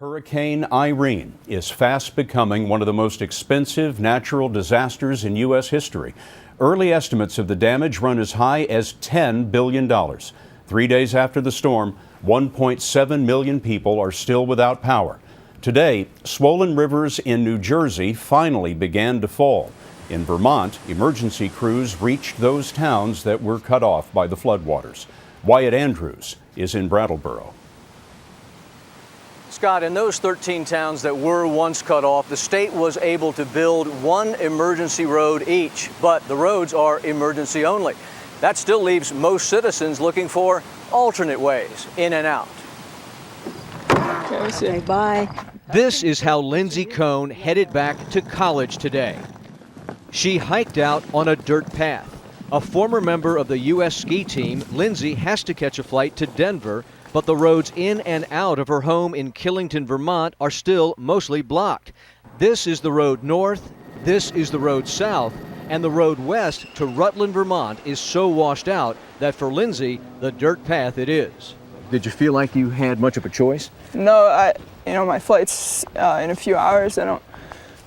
Hurricane Irene is fast becoming one of the most expensive natural disasters in U.S. history. Early estimates of the damage run as high as $10 billion. 3 days after the storm, 1.7 million people are still without power. Today, swollen rivers in New Jersey finally began to fall. In Vermont, emergency crews reached those towns that were cut off by the floodwaters. Wyatt Andrews is in Brattleboro. Scott, in those 13 towns that were once cut off, the state was able to build one emergency road each, but the roads are emergency only. That still leaves most citizens looking for alternate ways in and out. Okay, bye. This is how Lindsay Cohn headed back to college today. She hiked out on a dirt path. A former member of the U.S. ski team, Lindsay has to catch a flight to Denver, but the roads in and out of her home in Killington, Vermont are still mostly blocked. This is the road north, this is the road south, and the road west to Rutland, Vermont is so washed out that for Lindsay, the dirt path it is. Did you feel like you had much of a choice? No, my flight's in a few hours. I don't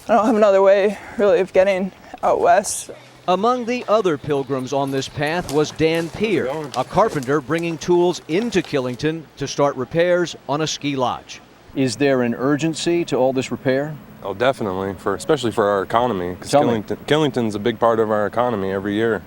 have another way really of getting out west. Among the other pilgrims on this path was Dan Peer, a carpenter bringing tools into Killington to start repairs on a ski lodge. Is there an urgency to all this repair? Oh, definitely, especially for our economy, because Killington's a big part of our economy every year.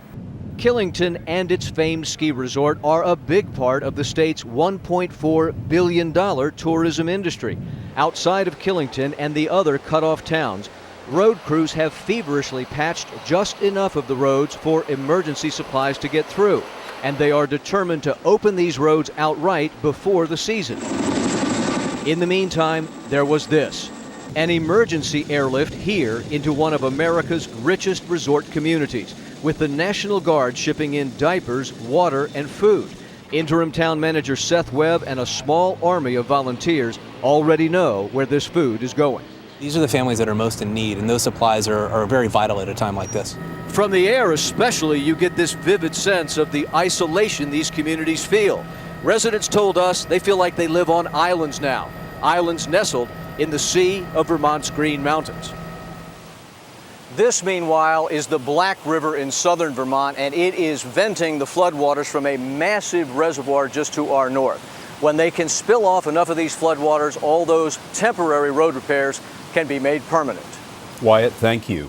Killington and its famed ski resort are a big part of the state's $1.4 billion tourism industry. Outside of Killington and the other cut-off towns, road crews have feverishly patched just enough of the roads for emergency supplies to get through, and they are determined to open these roads outright before the season. In the meantime, there was this, an emergency airlift here into one of America's richest resort communities, with the National Guard shipping in diapers, water, and food. Interim town manager Seth Webb and a small army of volunteers already know where this food is going. These are the families that are most in need, and those supplies are very vital at a time like this. From the air especially, you get this vivid sense of the isolation these communities feel. Residents told us they feel like they live on islands now, islands nestled in the sea of Vermont's Green Mountains. This, meanwhile, is the Black River in southern Vermont, and it is venting the floodwaters from a massive reservoir just to our north. When they can spill off enough of these floodwaters, all those temporary road repairs can be made permanent. Wyatt, thank you.